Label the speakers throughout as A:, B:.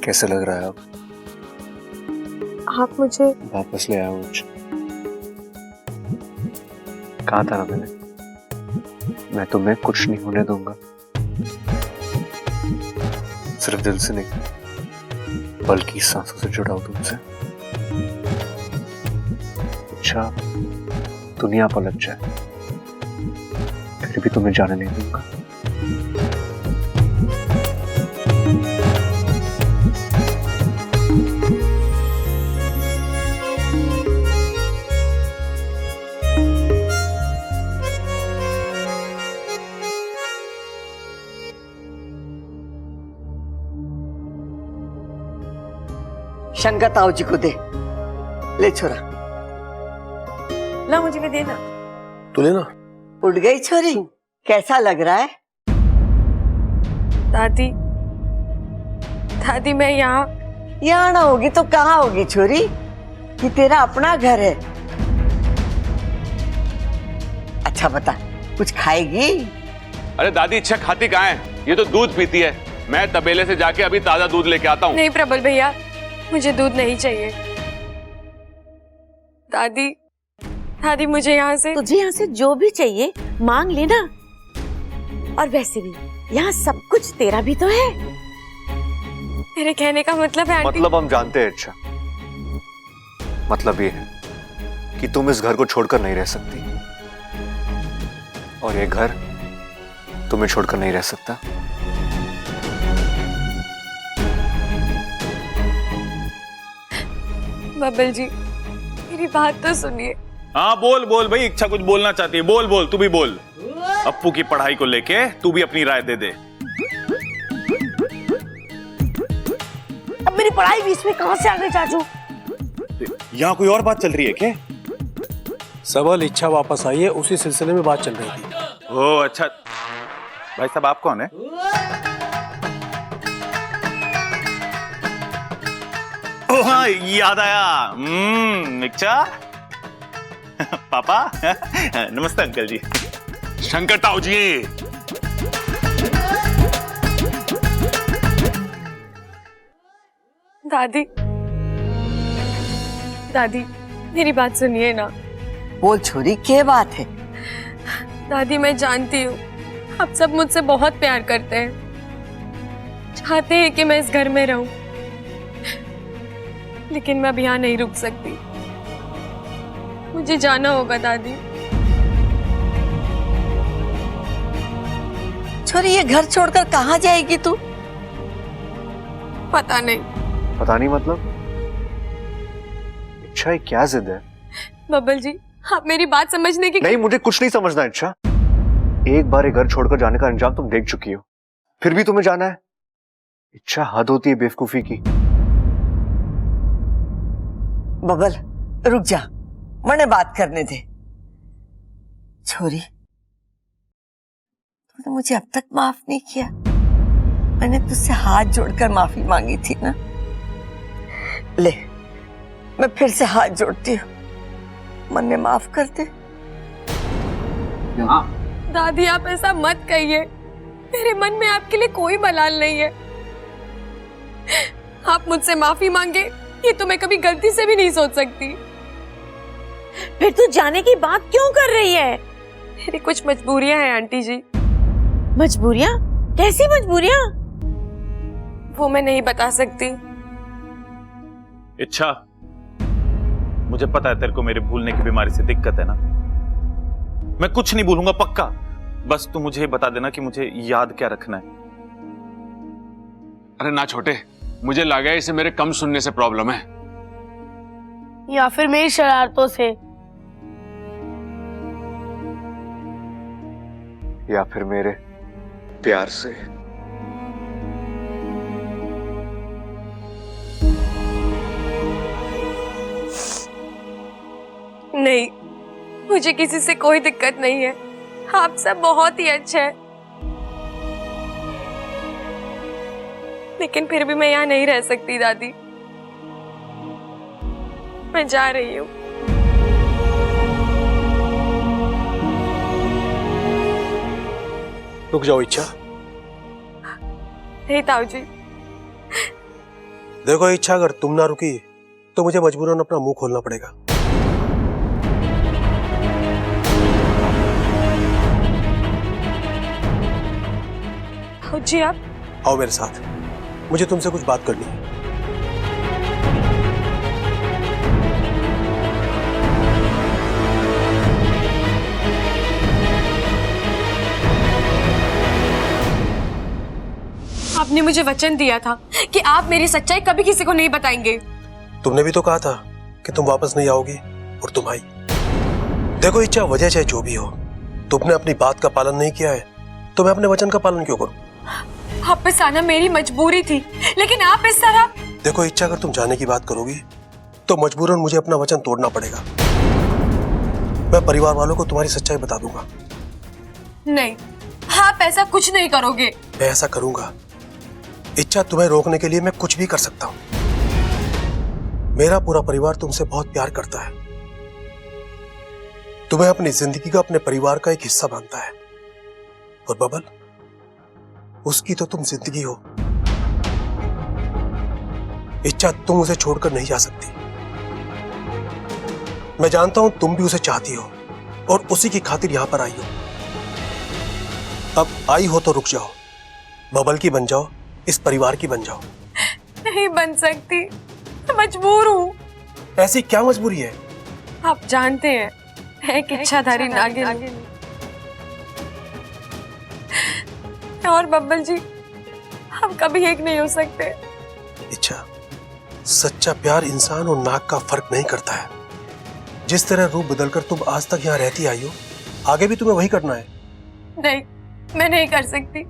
A: कैसे लग रहा है अब?
B: आप मुझे
A: वापस ले आया मुझे। कहा था ना मैंने, मैं तुम्हें कुछ नहीं होने दूंगा। सिर्फ दिल से नहीं, बल्कि सांसों से जुड़ा हूं तुमसे। अच्छा दुनिया पलट जाए, फिर भी तुम्हें जाने नहीं दूंगा।
C: शंकर ताऊ जी को दे। ले छोरा।
B: ला मुझे भी देना।
A: तू लेना।
C: उठ गई छोरी, कैसा लग रहा है?
B: दादी दादी मैं यहाँ
C: ना होगी तो कहाँ होगी छोरी? ये तेरा अपना घर है। अच्छा बता, कुछ खाएगी?
D: अरे दादी इच्छा खाती कहाँ है? ये तो दूध पीती है। मैं तबेले से जाके अभी ताजा दूध लेके आता हूँ।
B: नहीं प्रबल भैया, मुझे दूध नहीं चाहिए। दादी दादी मुझे यहाँ से
E: तुझे यहाँ से जो भी चाहिए मांग लेना। और वैसे भी यहाँ सब कुछ तेरा भी तो है।
B: मेरे कहने का मतलब है आंटी।
A: मतलब हम जानते हैं अच्छा। मतलब ये है कि तुम इस घर को छोड़कर नहीं रह सकती, और ये घर तुम्हें छोड़कर नहीं रह सकता।
B: बबल जी मेरी बात तो सुनिए।
D: हाँ बोल बोल भाई, इच्छा कुछ बोलना चाहती है, बोल बोल, तू भी बोल। अप्पू की पढ़ाई को लेके तू भी अपनी राय दे दे।
E: अब मेरी पढ़ाई बीच में कहाँ से आ गई चाचू?
D: यहाँ कोई और बात चल रही है क्या?
F: सबल इच्छा वापस आई है, उसी सिलसिले में बात चल रही थी।
D: ओह अच्छा। भाई साहब आप कौन है? ओह हाँ याद आया। इच्छा पापा। नमस्ते अंकल जी। शंकर ताऊ जी।
B: दादी दादी मेरी बात सुनिए ना।
C: बोल छोरी, क्या बात है?
B: दादी मैं जानती हूँ आप सब मुझसे बहुत प्यार करते हैं, चाहते हैं कि मैं इस घर में रहूं, लेकिन मैं अब यहाँ नहीं रुक सकती। मुझे जाना होगा दादी।
C: छोरी ये घर छोड़कर कहाँ जाएगी तू?
B: पता नहीं।
A: पता नहीं मतलब? इच्छा ये क्या जिद है?
B: बबल जी आप मेरी बात समझने की
A: नहीं, मुझे कुछ नहीं समझना इच्छा। एक बार ये घर छोड़कर जाने का अंजाम तुम देख चुकी हो, फिर भी तुम्हें जाना है? इच्छा हद होती है बेवकूफी की।
C: बबल रुक जा, मने बात करने दे। छोरी तूने मुझे अब तक माफ नहीं किया। मैंने तुझसे हाथ जोड़कर माफी मांगी थी ना। ले मैं फिर से हाथ जोड़ती हूँ, मन्ने माफ कर दे।
B: दादी आप ऐसा मत कहिए, मेरे मन में आपके लिए कोई मलाल नहीं है। आप मुझसे माफी मांगे ये तो मैं कभी गलती से भी नहीं सोच सकती।
E: फिर तू जाने की बात क्यों कर रही है?
B: मेरी कुछ मजबूरियां हैं आंटी जी।
E: मजबूरियां? कैसी मजबूरियां?
B: वो मैं नहीं बता सकती।
D: इच्छा मुझे पता है तेरे को मेरे भूलने की बीमारी से दिक्कत है ना। मैं कुछ नहीं भूलूंगा पक्का। बस तू मुझे बता देना कि मुझे याद क्या रखना है।
G: अरे ना छोटे, मुझे लगा है इसे मेरे कम सुनने से प्रॉब्लम है,
H: या फिर मेरी शरारतों से।
A: या फिर मेरे प्यार से।
B: नहीं, मुझे किसी से कोई दिक्कत नहीं है। आप सब बहुत ही अच्छे हैं, लेकिन फिर भी मैं यहाँ नहीं रह सकती दादी। मैं जा रही हूँ।
F: रुक जाओ इच्छा।
B: नहीं ताऊ जी,
F: देखो इच्छा, अगर तुम ना रुकी तो मुझे मजबूरन अपना मुंह खोलना पड़ेगा।
B: जी आप
F: आओ मेरे साथ, मुझे तुमसे कुछ बात करनी है।
B: आपने मुझे वचन दिया था कि आप मेरी सच्चाई कभी किसी को नहीं बताएंगे।
F: तुमने भी तो कहा था कि तुम वापस नहीं आओगी, और तुम आई। देखो इच्छा, वजह चाहे जो भी हो, तुमने अपनी बात का पालन नहीं किया है तो मैं अपने वचन का पालन क्यों करूं?
B: वापस आना मेरी मजबूरी थी, लेकिन आप इस तरह।
F: देखो इच्छा, अगर तुम जाने की बात करोगी तो मजबूरन मुझे अपना वचन तोड़ना पड़ेगा। मैं परिवार वालों को तुम्हारी सच्चाई बता दूंगा।
B: नहीं, आप ऐसा कुछ नहीं करोगे।
F: मैं ऐसा करूंगा। इच्छा, तुम्हें रोकने के लिए मैं कुछ भी कर सकता हूं। मेरा पूरा परिवार तुमसे बहुत प्यार करता है, तुम्हें अपनी जिंदगी का अपने परिवार का एक हिस्सा मानता है। और बबल, उसकी तो तुम जिंदगी हो। इच्छा, तुम उसे छोड़कर नहीं जा सकती। मैं जानता हूं तुम भी उसे चाहती हो और उसी की खातिर यहां पर आई हो। अब आई हो तो रुक जाओ, बबल की बन जाओ, इस परिवार की बन जाओ।
B: नहीं बन सकती, मैं मजबूर हूँ।
F: ऐसी क्या मजबूरी है?
B: आप जानते हैं, मैं एक इच्छाधारी नागिन और बब्बल जी, हम कभी एक नहीं हो सकते।
F: इच्छा, सच्चा प्यार इंसान और नाग का फर्क नहीं करता है। जिस तरह रूप बदलकर तुम आज तक यहाँ रहती आई हो, आगे भी तुम्हें वही करना है।
B: नहीं, मैं नहीं कर सकती,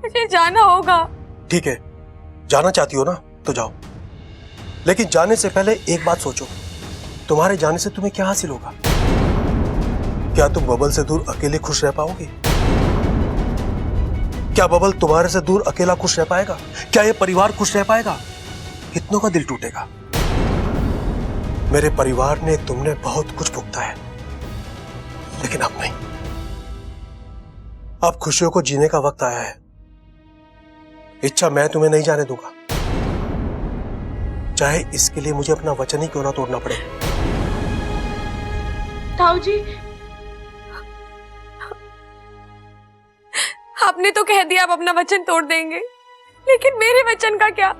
B: मुझे जाना होगा।
F: ठीक है, जाना चाहती हो ना तो जाओ, लेकिन जाने से पहले एक बात सोचो, तुम्हारे जाने से तुम्हें क्या हासिल होगा? क्या तुम बबल से दूर अकेले खुश रह पाओगी? क्या बबल तुम्हारे से दूर अकेला खुश रह पाएगा? क्या ये परिवार खुश रह पाएगा? कितनों का दिल टूटेगा। मेरे परिवार ने तुमने बहुत कुछ भुगता है, लेकिन अब नहीं। अब खुशियों को जीने का वक्त आया है। इच्छा, मैं तुम्हें नहीं जाने दूंगा, चाहे इसके लिए मुझे अपना वचन ही क्यों ना तोड़ना पड़े।
E: ताऊ जी,
B: आपने तो कह दिया आप अपना वचन तोड़ देंगे, लेकिन मेरे वचन का क्या,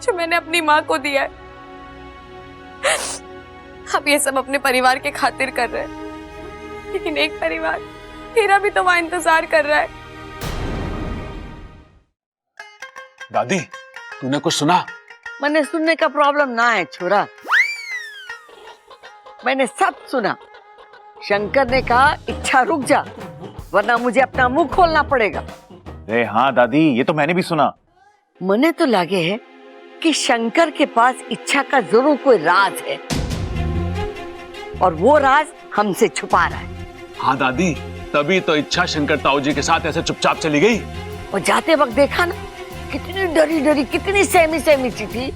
B: जो मैंने अपनी माँ को दिया है? आप ये सब अपने परिवार के खातिर कर रहे हैं, लेकिन एक परिवार मेरा भी तो वहां इंतजार कर रहा है।
G: दादी, तूने कुछ सुना?
C: मैंने सुनने का प्रॉब्लम ना है छोरा, मैंने सब सुना। शंकर ने कहा इच्छा रुक जा, वरना मुझे अपना मुंह खोलना पड़ेगा।
D: अरे हाँ दादी, ये तो मैंने भी सुना।
C: मने तो लगे है कि शंकर के पास इच्छा का जरूर कोई राज है, और वो राज हमसे छुपा रहा है।
G: हाँ दादी, तभी तो इच्छा शंकर ताऊ जी के साथ ऐसे चुपचाप चली गई।
C: और जाते वक्त देखा ना, कितनी डरी डरी, कितनी सहमी सहमी सी थी।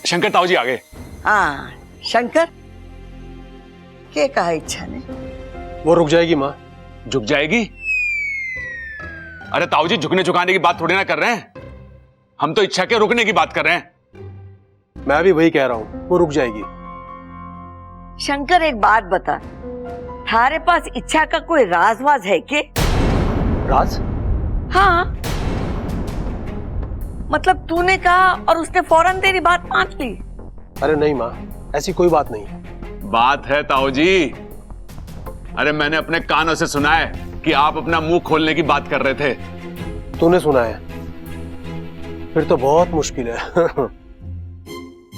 G: शंकर ताऊ जी आ गए।
C: हाँ शंकर, क्या कहा इच्छा ने?
F: वो रुक जाएगी माँ।
G: झुक जाएगी? अरे ताऊ जी, झुकने झुकाने की बात थोड़ी ना कर रहे हैं, हम तो इच्छा के रुकने की बात कर रहे हैं।
F: मैं भी वही कह रहा हूँ, वो रुक जाएगी।
C: शंकर एक बात बता, थारे पास इच्छा का कोई राजवाज है के?
F: राज?
C: हाँ, मतलब तूने कहा और उसने फौरन तेरी बात मान ली।
F: अरे नहीं माँ, ऐसी कोई बात नहीं।
G: बात है ताऊ जी। अरे मैंने अपने कानों से सुना है कि आप अपना मुंह खोलने की बात कर रहे थे।
F: तूने सुना है? फिर तो बहुत मुश्किल है।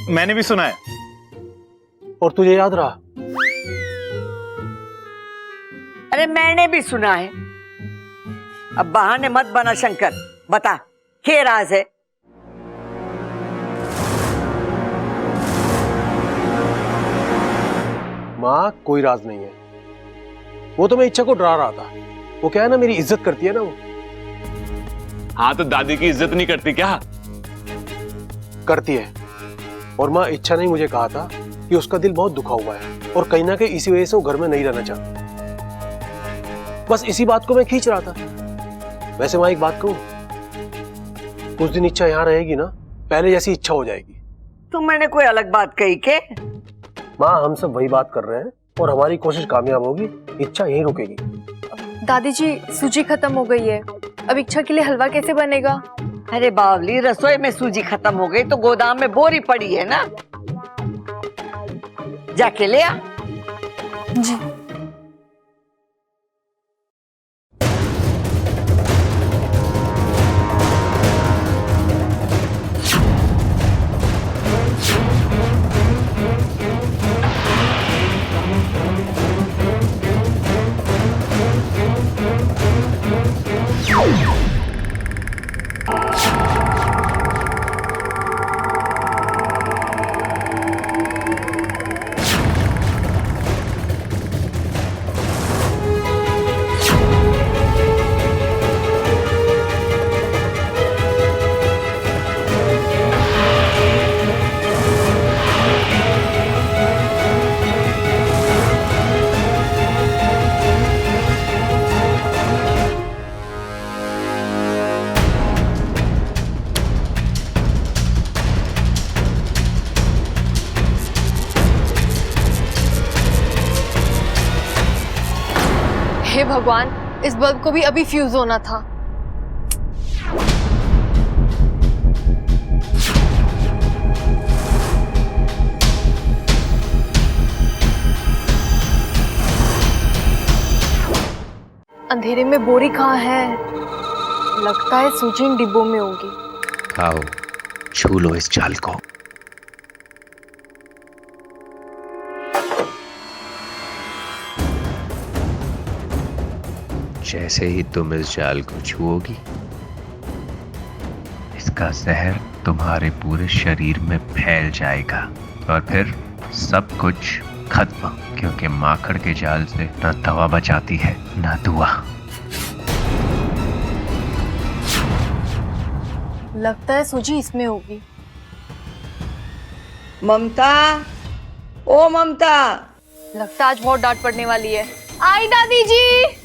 D: मैंने भी सुना है।
F: और तुझे याद रहा?
C: अरे मैंने भी सुना है। अब बहाने मत बना शंकर, बता क्या राज है?
F: माँ कोई राज नहीं है। वो तो मैं इच्छा को डरा रहा था। वो क्या है ना, मेरी इज्जत करती है ना वो।
G: हाँ तो दादी की इज्जत नहीं करती क्या?
F: करती है। और माँ इच्छा ने मुझे कहा था कि उसका दिल बहुत दुखा हुआ है और कहीं ना कहीं इसी वजह से वो घर में नहीं रहना चाहती। बस इसी बात को मैं खींच रहा था। वैसे माँ एक बात कहूं, उस दिन इच्छा यहाँ रहेगी ना, पहले जैसी इच्छा हो जाएगी।
C: तुम मैंने कोई अलग बात कही के?
F: माँ हम सब वही बात कर रहे हैं और हमारी कोशिश कामयाब होगी, इच्छा यहीं रुकेगी।
B: दादी जी, सूजी खत्म हो गई है, अब इच्छा के लिए हलवा कैसे बनेगा?
C: अरे बावली, रसोई में सूजी खत्म हो गई तो गोदाम में बोरी पड़ी है ना, जाके ले आ।
B: जी। हे भगवान, इस बल्ब को भी अभी फ्यूज होना था। अंधेरे में बोरी कहाँ है? लगता है सूजी इन डिब्बों में होगी।
I: आओ छू लो इस जाल को। जैसे ही तुम इस जाल को छुओगी, इसका जहर तुम्हारे पूरे शरीर में फैल जाएगा और फिर सब कुछ खत्म, क्योंकि माकड़ के जाल से ना दवा बचाती है ना दुआ।
B: लगता है सूजी इसमें होगी।
C: ममता, ओ ममता।
B: लगता है आज बहुत डांट पड़ने वाली है। आई दादी जी।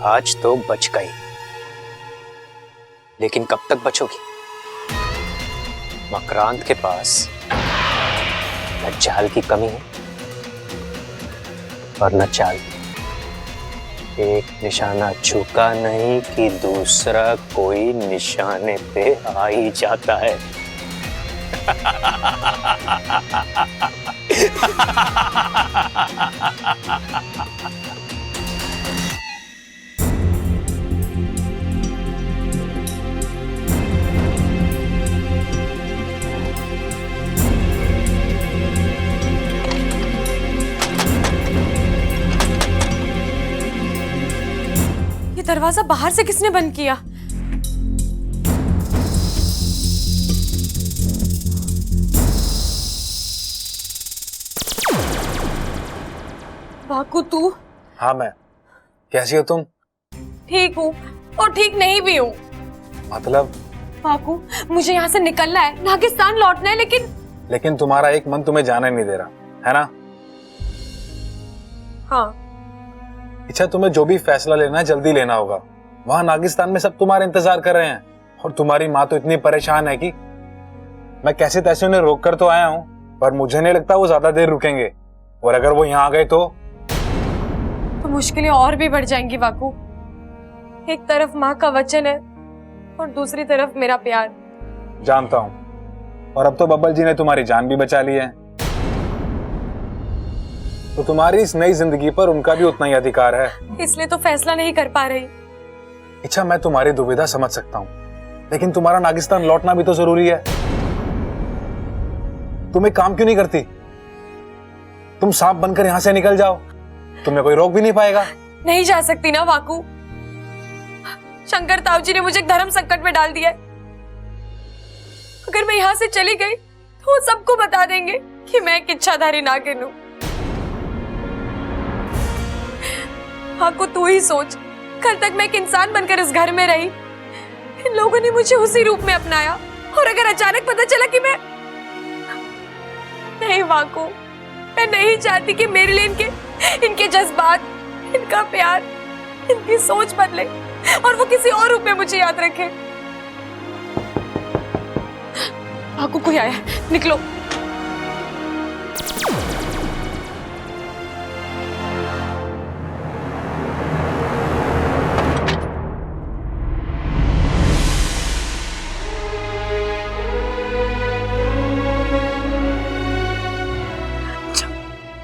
I: आज तो बच गई, लेकिन कब तक बचोगी? मकरांत के पास न जाल की कमी है और न चाल। एक निशाना झुका नहीं कि दूसरा कोई निशाने पे आ ही जाता है।
B: दरवाजा बाहर से किसने बंद किया? बाकू तू?
J: हाँ मैं। कैसी हो तुम?
B: ठीक हूँ और ठीक नहीं भी हूँ।
J: मतलब?
B: बाकू मुझे यहाँ से निकलना है, नागिस्तान लौटना है,
J: लेकिन तुम्हारा एक मन तुम्हें जाने नहीं दे रहा है ना?
B: हाँ।
J: अच्छा, तुम्हें जो भी फैसला लेना है जल्दी लेना होगा। वहां नागिस्तान में सब तुम्हारे इंतजार कर रहे हैं और तुम्हारी माँ तो इतनी परेशान है कि मैं कैसे तैसे उन्हें रोक कर तो आया हूँ, पर मुझे नहीं लगता वो ज्यादा देर रुकेंगे। और अगर वो यहाँ आ गए तो
B: मुश्किलें और भी बढ़ जाएंगी बाकू। एक तरफ माँ का वचन है और दूसरी तरफ मेरा प्यार।
J: जानता हूँ, और अब तो बब्बल जी ने तुम्हारी जान भी बचा ली है, तो तुम्हारी इस नई जिंदगी पर उनका भी उतना ही अधिकार है।
B: इसलिए तो फैसला नहीं कर पा रही।
J: इच्छा, मैं तुम्हारी दुविधा समझ सकता हूं, लेकिन तुम्हारा नागिस्तान लौटना भी तो जरूरी है। तुम एक काम क्यों नहीं करती? तुम सांप बनकर यहां से निकल जाओ, तुम्हें कोई रोक भी नहीं पाएगा।
B: नहीं जा सकती ना वाकू। शंकर ताऊ जी ने मुझे एक धर्म संकट में डाल दिया है। अगर मैं यहाँ से चली गई तो वो सबको बता देंगे कि मैं एक इच्छाधारी नागिन हूँ। वाकू, तू ही सोच, कल तक मैं एक इंसान बनकर इस घर में रही, इन लोगों ने मुझे उसी रूप में अपनाया, और अगर अचानक पता चला कि मैं नहीं वाकू, मैं नहीं चाहती कि मेरे लिए इनके जज्बात, इनका प्यार, इनकी सोच बदले और वो किसी और रूप में मुझे याद रखे। वाकू, कोई आया, निकलो।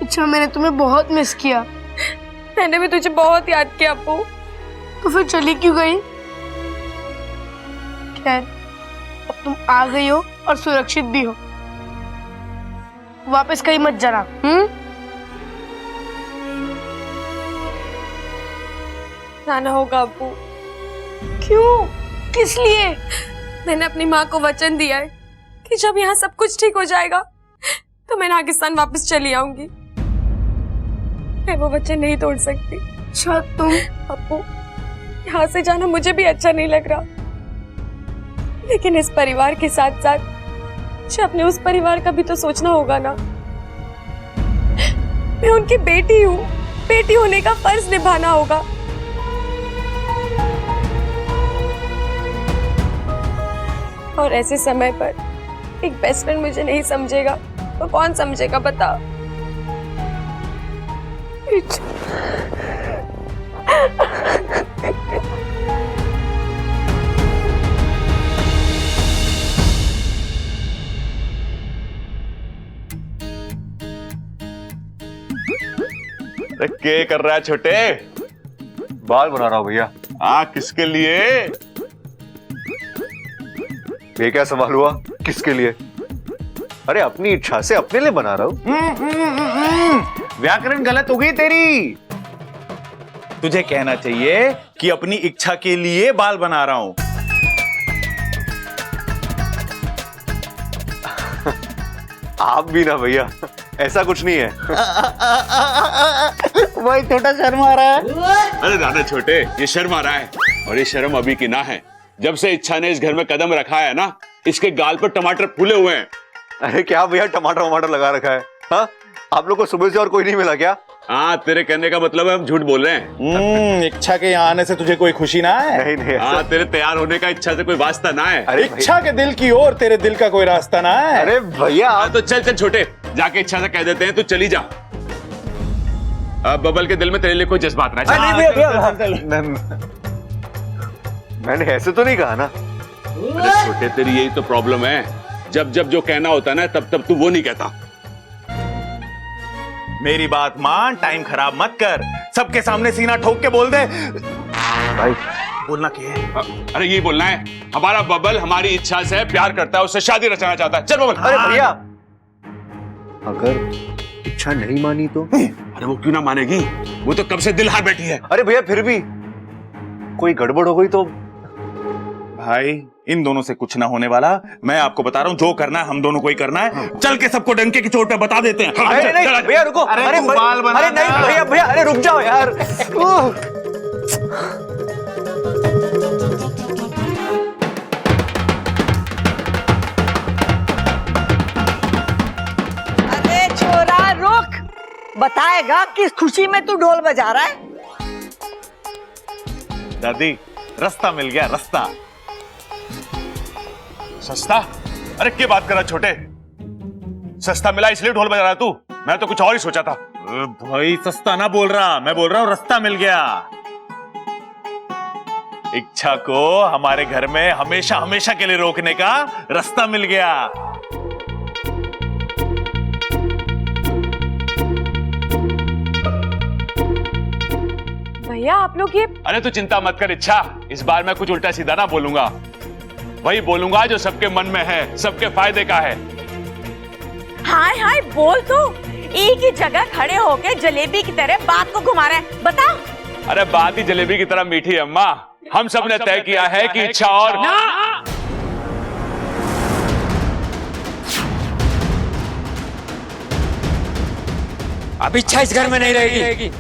H: अच्छा, मैंने तुम्हें बहुत मिस किया।
B: मैंने भी तुझे बहुत याद किया अप्पू।
H: तो फिर चली क्यों गई? खैर, अब तुम आ गई हो और सुरक्षित भी हो। वापस कहीं मत जाना।
B: जाना होगा अप्पू।
H: क्यों? किस लिए?
B: मैंने अपनी माँ को वचन दिया है कि जब यहाँ सब कुछ ठीक हो जाएगा तो मैं नागिस्तान वापस चली आऊंगी। मैं वो वचन नहीं तोड़ सकती।
H: अच्छा, तुम?
B: अप्पू, यहाँ से जाना मुझे भी अच्छा नहीं लग रहा, लेकिन इस परिवार के साथ साथ मुझे अपने उस परिवार का भी तो सोचना होगा ना। मैं उनकी बेटी हूँ, बेटी होने का फर्ज निभाना होगा। और ऐसे समय पर एक बेस्ट फ्रेंड मुझे नहीं समझेगा तो कौन समझेगा, बता।
G: क्या कर रहा है छोटे?
A: बाल बना रहा हूं भैया।
G: किसके लिए?
A: ये क्या सवाल हुआ, किसके लिए? अरे अपनी इच्छा से अपने लिए बना रहा हूं।
D: व्याकरण गलत हो गई तेरी। तुझे कहना चाहिए कि अपनी इच्छा के लिए बाल बना रहा हूं।
A: आप भी ना भैया, ऐसा कुछ नहीं है।
D: भाई छोटा शर्म आ रहा है।
G: अरे दादा छोटे, ये शर्म आ रहा है, और ये शर्म अभी की ना है। जब से इच्छा ने इस घर में कदम रखा है ना, इसके गाल पर टमाटर फूले हुए हैं।
A: अरे क्या भैया, टमाटर वमाटर लगा रखा है? हाँ, आप लोग को सुबह से और कोई नहीं मिला क्या?
G: हाँ, तेरे कहने का मतलब है हम झूठ बोल रहे हैं।
D: इच्छा के यहाँ आने से तुझे कोई खुशी ना है?
A: नहीं नहीं।
G: हाँ, तेरे तैयार होने का इच्छा से कोई वास्ता ना है।
A: अरे
D: इच्छा के दिल की ओर तेरे दिल का कोई रास्ता ना है?
A: अरे भैया
G: हाँ, तो चल चल छोटे, जाके इच्छा से कह देते हैं, तू चली जा। अब बबल के दिल में तेरे लिए कोई जज्बात ना है।
A: नहीं भैया, मैंने ऐसे तो नहीं कहा ना।
G: अरे छोटे, तेरी यही तो प्रॉब्लम है, जब जब जो कहना होता है ना, तब तब तू वो नहीं कहता।
D: मेरी बात मान, टाइम खराब मत कर। सबके सामने सीना ठोक के बोल दे।
A: भाई
D: बोलना क्या है?
G: अरे ये बोलना है, हमारा बबल हमारी इच्छा से प्यार करता है, उससे शादी रचना चाहता है। चल बबल।
A: अरे भैया, अगर इच्छा नहीं मानी तो?
G: अरे वो क्यों ना मानेगी, वो तो कब से दिल हार बैठी है।
A: अरे भैया, फिर भी कोई गड़बड़ हो गई तो?
D: भाई, इन दोनों से कुछ ना होने वाला। मैं आपको बता रहा हूं, जो करना है हम दोनों को ही करना है। चल के सबको डंके की चोट पे बता देते हैं।
A: अरे नहीं भैया, रुको।
D: अरे
A: अरे
D: बाल बना।
A: अरे नहीं भैया, भैया अरे रुक जाओ यार।
C: अरे छोरा रुक, बताएगा किस खुशी में तू ढोल बजा रहा है?
D: दादी, रास्ता मिल गया, रास्ता।
G: सस्ता? अरे क्या बात कर रहा छोटे, सस्ता मिला इसलिए ढोल बजा रहा तू? मैं तो कुछ और ही सोचा था।
D: भाई सस्ता ना बोल रहा, मैं बोल रहा हूं रास्ता मिल गया। इच्छा को हमारे घर में हमेशा हमेशा के लिए रोकने का रास्ता मिल गया।
B: भैया आप लोग ये
G: अरे तू चिंता मत कर इच्छा, इस बार मैं कुछ उल्टा सीधा ना बोलूंगा, वही बोलूंगा जो सबके मन में है, सबके फायदे का है।
E: हाय हाय बोल तो, एक ही जगह खड़े होके जलेबी की तरह बात को घुमा रहे हैं, बता।
G: अरे बात ही जलेबी की तरह मीठी है अम्मा। हम सब ने तय किया है कि इच्छा और
K: अब इच्छा इस घर में नहीं रहेगी।